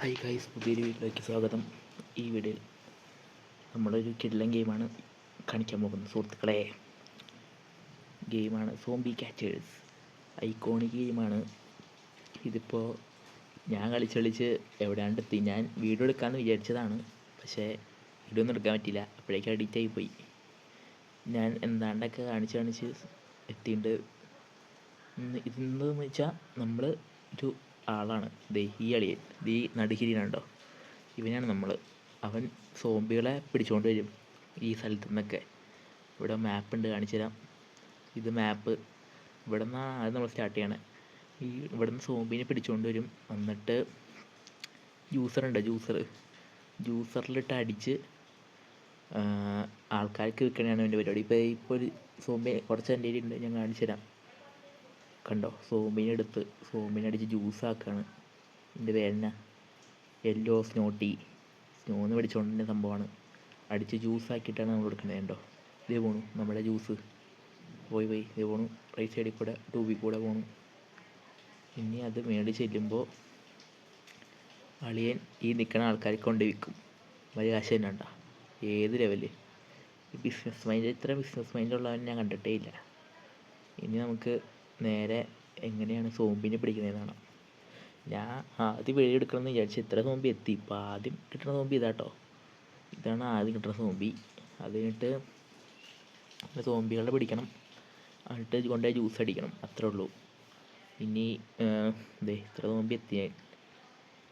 Hi guys, പുതിയൊരു വീഡിയോയിലേക്ക് സ്വാഗതം. ഈ വീഡിയോയിൽ നമ്മളൊരു കിടിലൻ ഗെയിമാണ് കാണിക്കാൻ പോകുന്നത് സുഹൃത്തുക്കളെ. ഗെയിമാണ് സോംബി ക്യാച്ചേഴ്സ്. ഐക്കോണിക് ഗെയിമാണ്. ഇതിപ്പോൾ ഞാൻ കളിച്ച് എവിടെയാണ്ടെത്തി. ഞാൻ വീഡിയോ എടുക്കാമെന്ന് വിചാരിച്ചതാണ്, പക്ഷേ വീഡിയോ ഒന്നും എടുക്കാൻ പറ്റിയില്ല. അപ്പോഴേക്കും എഡിറ്റ് ആയിപ്പോയി. ഞാൻ എന്താണ്ടൊക്കെ കാണിച്ച് എത്തിയിട്ടുണ്ട്. ഇതെന്തെന്ന് വെച്ചാൽ നമ്മൾ ഒരു ആളാണ്. ഈ അളിയൻ, ഈ നടുക്കിരിയുന്നുണ്ടോ, ഇവനാണ് നമ്മൾ. അവൻ സോംബികളെ പിടിച്ചുകൊണ്ട് വരും ഈ സ്ഥലത്തു നിന്നൊക്കെ. ഇവിടെ മാപ്പ് ഉണ്ട്, കാണിച്ചു തരാം. ഇത് മാപ്പ്. ഇവിടെ നിന്നാണ് അത് നമ്മൾ സ്റ്റാർട്ട് ചെയ്യണേ. ഇവിടെ നിന്ന് സോംബീനെ പിടിച്ചുകൊണ്ട് വരും. എന്നിട്ട് ജ്യൂസറുണ്ട്, ജ്യൂസറിലിട്ട് അടിച്ച് ആൾക്കാർക്ക് വിൽക്കണതാണ് എൻ്റെ പരിപാടി. ഇപ്പോൾ ഒരു സോംബി കുറച്ച് എൻ്റെ ഉണ്ട്, ഞാൻ കാണിച്ചു തരാം. കണ്ടോ, സോംബിനെ അടിച്ച് ജ്യൂസാക്കാണ്. എൻ്റെ പേരെന്നാ, യെല്ലോ സ്നോന്ന് പിടിച്ചുകൊണ്ടിരുന്ന സംഭവമാണ്. അടിച്ച് ജ്യൂസാക്കിയിട്ടാണ് നമ്മൾ എടുക്കുന്നത്. കണ്ടോ, ഇതേ പോണു നമ്മുടെ ജ്യൂസ്. പോയി ഇതേ പോണു. റൈറ്റ് സൈഡിൽ കൂടെ ട്യൂബിൽ കൂടെ പോണു. ഇനി അത് മേളിൽ ചെല്ലുമ്പോൾ അളിയൻ ഈ നിൽക്കുന്ന ആൾക്കാരെ കൊണ്ട് വിൽക്കും. വലിയ കാശ് തന്നെ ഉണ്ടോ, ഏത് ലെവല്. ഈ ഇത്ര ബിസിനസ് മൈൻഡുള്ളവൻ ഞാൻ കണ്ടിട്ടേ ഇല്ല. ഇനി നമുക്ക് നേരെ എങ്ങനെയാണ് സോംബിനെ പിടിക്കുന്നതെന്നാണ്. ഞാൻ ആദ്യം വീഡിയോ എടുക്കണമെന്ന് വിചാരിച്ചു. ഇത്ര സോംബി എത്തി. ഇപ്പോൾ ആദ്യം കിട്ടുന്ന സോംബി ഇതാട്ടോ. ഇതാണ് ആദ്യം കിട്ടുന്ന സോംബി. അത് കഴിഞ്ഞിട്ട് സോംബികളെ പിടിക്കണം, എന്നിട്ട് കൊണ്ടുപോയി ജ്യൂസ് അടിക്കണം. അത്രേ ഉള്ളൂ. ഇനി ഇത്ര സോംബി എത്തി.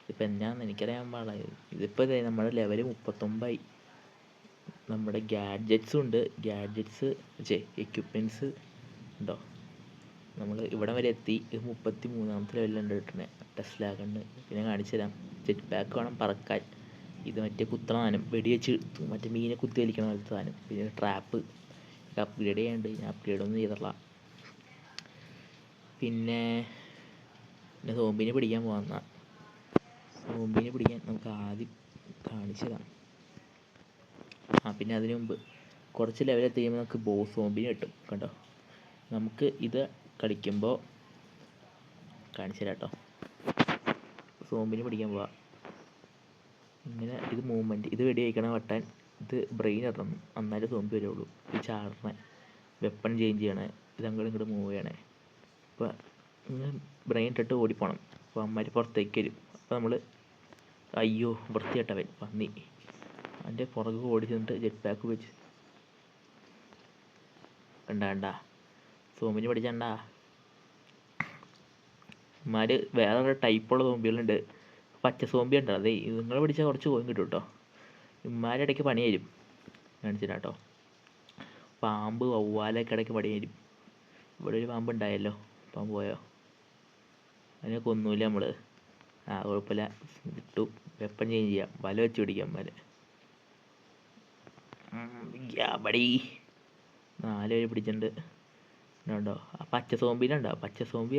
ഇതിപ്പോൾ എന്നാന്ന് എനിക്കറിയാൻ പാടില്ല. ഇതിപ്പോൾ നമ്മുടെ ലെവൽ 39. നമ്മുടെ ഗാഡ്ജറ്റ്സും ഉണ്ട്. എക്യുപ്മെൻറ്റ്സ് ഉണ്ടോ. നമ്മൾ ഇവിടെ വരെ എത്തി. 33ാമത്തെ ലെവലിലുണ്ട് കിട്ടണേ. Tesla gun. പിന്നെ കാണിച്ചു തരാം. ജെറ്റ് പാക്ക് വേണം പറക്കാൻ. ഇത് മറ്റേ കുത്തണ സാധനം, വെടി വെച്ച് മറ്റേ മീനെ കുത്തി വലിക്കണ പോലത്തെ സാധനം. പിന്നെ ട്രാപ്പ് അപ്ഗ്രേഡ് ചെയ്യാനുണ്ട്. ഞാൻ അപ്ഗ്രേഡൊന്നും ചെയ്തിട്ടില്ല. പിന്നെ സോംബിനെ പിടിക്കാൻ പോകുന്ന സോംബിനെ പിടിക്കാൻ നമുക്ക് ആദ്യം കാണിച്ചു തരാം. പിന്നെ അതിനു മുമ്പ് കുറച്ച് ലെവലെത്തി കഴിയുമ്പോൾ നമുക്ക് സോംബിനെ കിട്ടും. കണ്ടോ, നമുക്ക് ഇത് കളിക്കുമ്പോൾ കാണിച്ചു തരാം കേട്ടോ. സോംബിനെ പിടിക്കാൻ പോവാം. ഇങ്ങനെ ഇത് മൂവ്മെൻറ്റ്, ഇത് വെടി വയ്ക്കണ വട്ടാൻ, ഇത് ബ്രെയിൻ ഇടണം, എന്നാലേ സോംബി വരുള്ളൂ. ഇത് ചാടണേ, വെപ്പൺ ചേഞ്ച് ചെയ്യണേ, ഇത് അങ്ങോട്ട് മൂവ് ചെയ്യണേ. അപ്പോൾ ഇങ്ങനെ ബ്രെയിൻ ഇട്ടിട്ട് ഓടിപ്പോണം. അപ്പോൾ അമ്മമാർ പുറത്തേക്ക് വരും. അപ്പോൾ നമ്മൾ അയ്യോ വൃത്തികെട്ടവൻ പന്നി, അതിൻ്റെ പുറകെ ഓടി ചെന്നിട്ട് ജെറ്റ് പാക്ക് വെച്ച് കണ്ടാ സോംബിനെ പഠിച്ചണ്ടാ. ഇമാര് വേറെ ടൈപ്പുള്ള സോംബികളുണ്ട്. പച്ച സോംബി ഉണ്ടോ, അതെ നിങ്ങൾ പിടിച്ചാൽ കുറച്ച് കോയിൻ കിട്ടും കേട്ടോ. ഇമാരുടെ ഇടയ്ക്ക് പണി തരും. കാണിച്ചില്ല കേട്ടോ. പാമ്പ് വവ്വാലൊക്കെ ഇടയ്ക്ക് പണി തരും. ഇവിടെ ഒരു പാമ്പ് ഉണ്ടായല്ലോ. പാമ്പ് പോയോ? അതിനെ കൊന്നൂല നമ്മൾ. കുഴപ്പമില്ല, കിട്ടും. വെപ്പൺ ചേഞ്ച് ചെയ്യാം, വല വെച്ച് പിടിക്കാം. ബടി 4 പേര് പിടിച്ചിട്ടുണ്ട്. ഉണ്ടോ ആ പച്ച സോംബിയിലുണ്ടോ? പച്ച സോംബി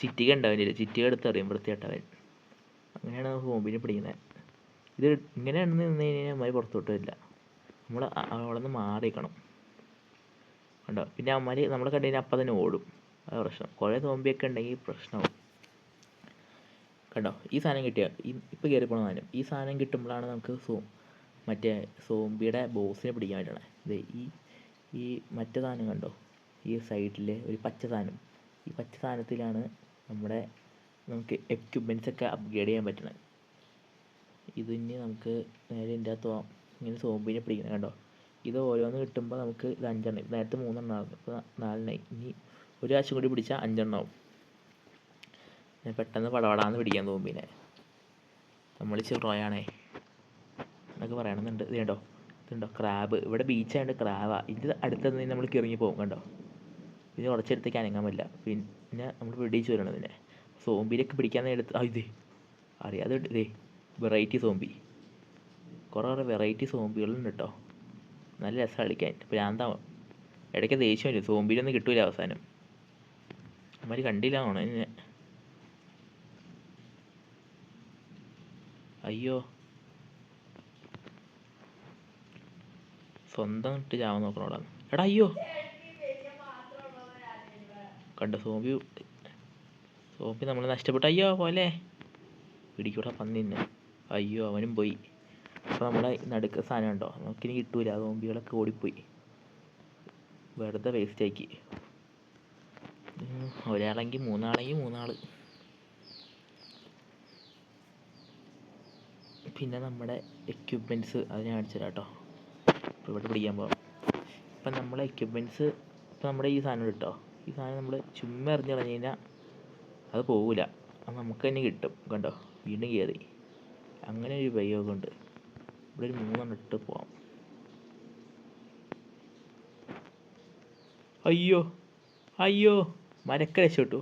ചിറ്റിക ഉണ്ടാവില്ല. ചിറ്റിക എടുത്ത് അറിയാം വൃത്തിയായിട്ടവൻ. അങ്ങനെയാണ് സോംബിനെ പിടിക്കുന്നത്. ഇത് ഇങ്ങനെയാണെന്ന് നിന്ന് കഴിഞ്ഞാൽ അമ്മമാർ പുറത്തോട്ട് വരില്ല. നമ്മൾ അവിടെ നിന്ന് മാറിക്കണം. കണ്ടോ, പിന്നെ അമ്മമാർ നമ്മളെ കണ്ടു കഴിഞ്ഞാൽ അപ്പം തന്നെ ഓടും. അത് പ്രശ്നം. കുറേ സോംബിയൊക്കെ ഉണ്ടെങ്കിൽ പ്രശ്നമാവും. കണ്ടോ, ഈ സാധനം കിട്ടിയ ഇപ്പോൾ കയറി പോണ സാധനം. ഈ സാധനം കിട്ടുമ്പോഴാണ് നമുക്ക് മറ്റേ സോംബിയുടെ ബോസിനെ പിടിക്കാൻ പറ്റണേ. ഇത് ഈ മറ്റേ സാധനം കണ്ടോ, ഈ സൈഡിൽ ഒരു പച്ച സാധനം. ഈ പച്ച സാധനത്തിലാണ് നമുക്ക് എക്യുപ്മെൻറ്റ്സ് ഒക്കെ അപ്ഗ്രേഡ് ചെയ്യാൻ പറ്റണത്. ഇതിന് നമുക്ക് നേരെ ഇതിൻ്റെ അകത്ത് പോകാം. ഇങ്ങനെ സോംബിനെ പിടിക്കണം. കണ്ടോ, ഇത് ഓരോന്ന് കിട്ടുമ്പോൾ നമുക്ക് ഇത് 5 എണ്ണം. നേരത്തെ 3 എണ്ണം ആകും, ഇപ്പോൾ 4 എണ്ണമായി. ഇനി ഒരു പ്രാവശ്യം കൂടി പിടിച്ചാൽ 5 എണ്ണം ആവും. ഞാൻ പെട്ടെന്ന് പടപടാന്ന് പിടിക്കാൻ സോംബിനെ. നമ്മൾ ചെറുയാണേ എന്നൊക്കെ പറയണമെന്നുണ്ട്. ഇതുണ്ടോ ക്രാബ്. ഇവിടെ ബീച്ചായതുകൊണ്ട് ക്രാബാ. ഇത് അടുത്തത് നമ്മൾ ഇറങ്ങി പോകും. കണ്ടോ, പിന്നെ കുറച്ചെടുത്തേക്ക് അനങ്ങാൻ പറ്റില്ല. പിന്നെ നമ്മൾ വെടിച്ച് വരണം. ഇതിനെ സോംബിയിലൊക്കെ പിടിക്കാൻ നേരത്ത് ഇതേ അറിയാതെ വെറൈറ്റി സോംബി. കുറേ വെറൈറ്റി സോംബികളുണ്ട് കേട്ടോ. നല്ല രസം കളിക്കാൻ. ഭ്രാന്താവും. ഇടയ്ക്ക് ദേഷ്യം വരും. സോംബിയിലൊന്നും കിട്ടൂല അവസാനം. അമ്മമാർ കണ്ടില്ല ആണോ എന്നെ. അയ്യോ, സ്വന്തം ഇട്ട് ചാവാൻ നോക്കണോടാ. എടാ അയ്യോ, കണ്ടോ സോംബി നമ്മൾ നഷ്ടപ്പെട്ടു. അയ്യോ പോലെ പിടിക്കൂടെ പന്നിന്ന്. അയ്യോ അവനും പോയി. അപ്പോൾ നമ്മളെ നടുക്ക് സാധനം ഉണ്ടോ നമുക്കിനി കിട്ടൂല. സോംബികളൊക്കെ ഓടിപ്പോയി, വെറുതെ വേസ്റ്റാക്കി. ഒരാളെങ്കിൽ മൂന്നാളെങ്കിൽ മൂന്നാൾ. പിന്നെ നമ്മുടെ എക്യുപ്മെൻറ്റ്സ് അത് ഞാൻ കാണിച്ചു തരാം കേട്ടോ. ഇപ്പോൾ ഇവിടെ പിടിക്കാൻ പോകാം. ഇപ്പം നമ്മളെ എക്യുപ്മെൻറ്റ്സ് ഇപ്പം നമ്മുടെ ഈ സാധനം കിട്ടോ, ഈ സാധനം നമ്മൾ ചുമ്മാ എറിഞ്ഞ് കളഞ്ഞ് കഴിഞ്ഞാൽ അത് പോവില്ല, അത് നമുക്ക് തന്നെ കിട്ടും. കണ്ടോ വീണ്ടും കയറി. അങ്ങനെ ഒരു ഉപയോഗമുണ്ട്. ഇവിടെ ഒരു 3 ഇട്ട് പോവാം. അയ്യോ അയ്യോ മരക്ക രക്ഷപ്പെട്ടു.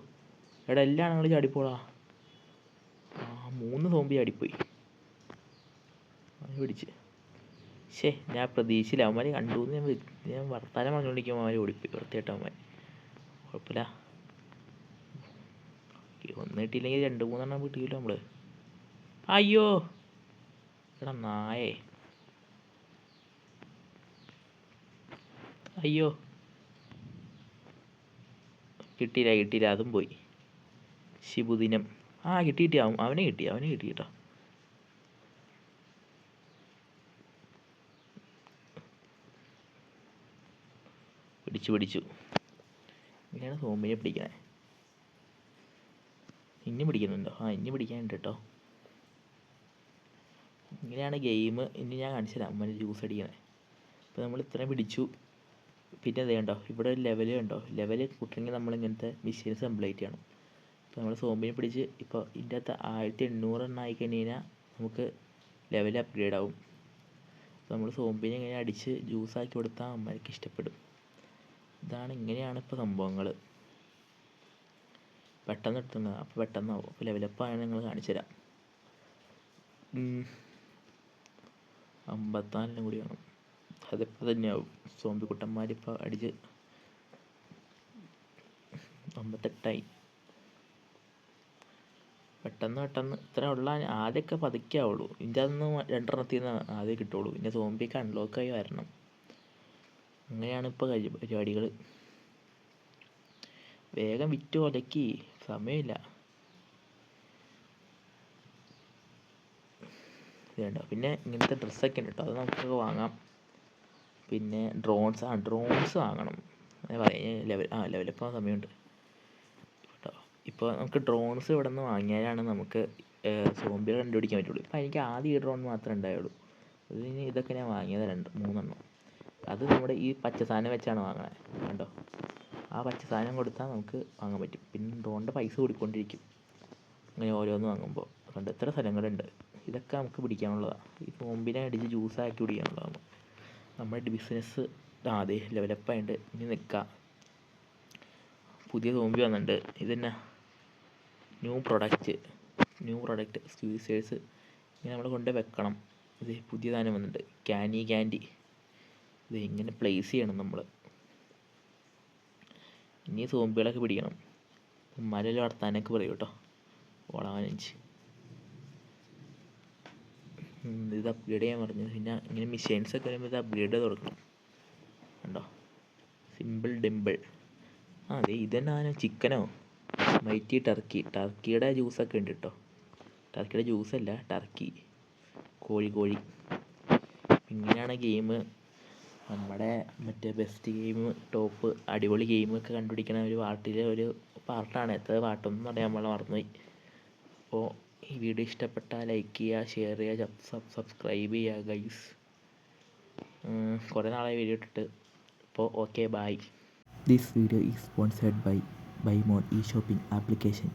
എടാ എല്ലാം ഞങ്ങൾ ചാടിപ്പോളാ. 3 സോംബി ചാടിപ്പോയി. പിടിച്ച് ഞാൻ പ്രതീക്ഷയില്ല. അവന്മാർ കണ്ടു ഞാൻ വർത്താനം പറഞ്ഞുകൊണ്ടിരിക്കുമ്പോൾ അവന്മാർ ഓടിപ്പോയി. വൃത്തിയായിട്ട് അവന്മാർ. കുഴപ്പമില്ല, ഒന്ന് കിട്ടിയില്ലെങ്കിൽ 2-3 കിട്ടിയില്ല നമ്മൾ. അയ്യോ എടാ നായേ, അയ്യോ കിട്ടിയില്ല, അതും പോയി. ശിബുദിനം. കിട്ടി അവനെ കിട്ടി കേട്ടോ. പിടിച്ചു. ഇങ്ങനെയാണ് സോംബിനെ പിടിക്കണേ. ഇനി പിടിക്കുന്നുണ്ടോ? ഇനി പിടിക്കാനുണ്ട് കേട്ടോ. ഇങ്ങനെയാണ് ഗെയിം. ഇനി ഞാൻ കാണിച്ചു തരാം അമ്മ ജ്യൂസ് അടിക്കണേ. ഇപ്പോൾ നമ്മൾ ഇത്രയും പിടിച്ചു. പിന്നെ അതേ കണ്ടോ ഇവിടെ ഒരു ലെവൽ കണ്ടോ, ലെവൽ കൂട്ടണമെങ്കിൽ നമ്മൾ ഇങ്ങനത്തെ മെഷീൻസ് കംപ്ലീറ്റ് ചെയ്യണം. ഇപ്പോൾ നമ്മൾ സോംബിനെ പിടിച്ച് ഇപ്പോൾ ഇതിൻ്റെ അകത്ത് 1800 എണ്ണം ആയി കഴിഞ്ഞാൽ നമുക്ക് ലെവൽ അപ്ഗ്രേഡ് ആവും. അപ്പോൾ നമ്മൾ സോംബിനെ ഇങ്ങനെ അടിച്ച് ജ്യൂസാക്കി കൊടുത്താൽ അമ്മയ്ക്ക് ഇഷ്ടപ്പെടും. ഇങ്ങനെയാണ് ഇപ്പോൾ സംഭവങ്ങൾ. പെട്ടെന്ന് എടുത്തുന്നത്, അപ്പോൾ പെട്ടെന്നാവും. അപ്പോൾ ലെവലപ്പ് ആയാൽ നിങ്ങൾ കാണിച്ചു തരാം. 54 കൂടി വേണം. അതിപ്പോൾ തന്നെയാവും. സോംബി കുട്ടന്മാരിപ്പോൾ അടിച്ച് 58ആയി. പെട്ടെന്ന് ഇത്ര ഉള്ള. ആദ്യമൊക്കെ പതുക്കെ ആവുള്ളൂ. ഇതിൻ്റെ അതൊന്ന് 2 എണ്ണത്തിൽ നിന്ന് ആദ്യം കിട്ടുള്ളൂ. പിന്നെ സോംബിയൊക്കെ അൺലോക്കായി വരണം. അങ്ങനെയാണ് ഇപ്പോൾ പരിപാടികൾ. വേഗം വിറ്റ് ഒലക്കി, സമയമില്ല. വേണ്ട. പിന്നെ ഇങ്ങനത്തെ ഡ്രസ്സൊക്കെ ഉണ്ട് കേട്ടോ, അത് നമുക്കൊക്കെ വാങ്ങാം. പിന്നെ ഡ്രോൺസ് വാങ്ങണം. ലെവലപ്പ് സമയമുണ്ട് കേട്ടോ. ഇപ്പോൾ നമുക്ക് ഡ്രോൺസ് ഇവിടെ നിന്ന് വാങ്ങിയാലാണ് നമുക്ക് സോംബികൾ കണ്ടുപിടിക്കാൻ പറ്റുള്ളൂ. ഇപ്പോൾ എനിക്ക് ആദ്യം ഈ ഡ്രോൺ മാത്രമേ ഉണ്ടായുള്ളൂ. ഇതൊക്കെ ഞാൻ വാങ്ങിയത് 3 എണ്ണം. അത് നമ്മുടെ ഈ പച്ച സാധനം വെച്ചാണ് വാങ്ങണത്. കണ്ടോ, ആ പച്ച സാധനം കൊടുത്താൽ നമുക്ക് വാങ്ങാൻ പറ്റും. പിന്നെ ഡ്രോണിൻ്റെ പൈസ കൂടിക്കൊണ്ടിരിക്കും അങ്ങനെ ഓരോന്ന് വാങ്ങുമ്പോൾ. കണ്ടോ എത്ര സ്ഥലങ്ങളുണ്ട്. ഇതൊക്കെ നമുക്ക് പിടിക്കാനുള്ളതാണ്. ഈ സോംബിനെ അടിച്ച് ജ്യൂസാക്കി കുടിക്കാനുള്ളതാണ് നമ്മുടെ ബിസിനസ്. അതെ ലെവലപ്പായിട്ട് ഇനി നിൽക്കാം. പുതിയ സോംബി വന്നിട്ടുണ്ട്. ഇതന്നെ ന്യൂ പ്രൊഡക്റ്റ് സ്ക്വീസേഴ്സ്. ഇങ്ങനെ നമ്മൾ കൊണ്ട് വെക്കണം. ഇത് പുതിയ സാധനം വന്നിട്ടുണ്ട്, ക്യാൻഡി. ഇത് ഇങ്ങനെ പ്ലേസ് ചെയ്യണം നമ്മൾ. ഇനി സോംബികളൊക്കെ പിടിക്കണം. മലയിൽ വളർത്താനൊക്കെ പറയും കേട്ടോ. വളവാനഞ്ച് ഇത് അപ്ഗ്രേഡ് ചെയ്യാൻ പറഞ്ഞു. പിന്നെ ഇങ്ങനെ മിഷീൻസൊക്കെ വരുമ്പോൾ ഇത് അപ്ഗ്രേഡ് ചെയ്ത് കൊടുക്കണം. കണ്ടോ സിമ്പിൾ ഡിമ്പിൾ. അതെ ഇതന്നെ ചിക്കനോ മൈറ്റി ടർക്കിയുടെ ജ്യൂസൊക്കെ ഉണ്ട് കേട്ടോ. ടർക്കിയുടെ ജ്യൂസല്ല, ടർക്കി കോഴി. ഇങ്ങനെയാണ് ഗെയിം. നമ്മുടെ മറ്റേ ബെസ്റ്റ് ഗെയിം, ടോപ്പ് അടിപൊളി ഗെയിമൊക്കെ കണ്ടുപിടിക്കണ ഒരു പാർട്ടാണ്. എത്ര പാട്ടൊന്നും പറയാൻ മറന്നുപോയി. അപ്പോൾ ഈ വീഡിയോ ഇഷ്ടപ്പെട്ടാൽ ലൈക്ക് ചെയ്യുക, ഷെയർ ചെയ്യുക, സബ്സ്ക്രൈബ് ചെയ്യുക ഗൈസ്. കുറേ നാളായി വീഡിയോ ഇട്ടിട്ട്. അപ്പോൾ okay bye. This video is sponsored by BuyMode e-shopping application.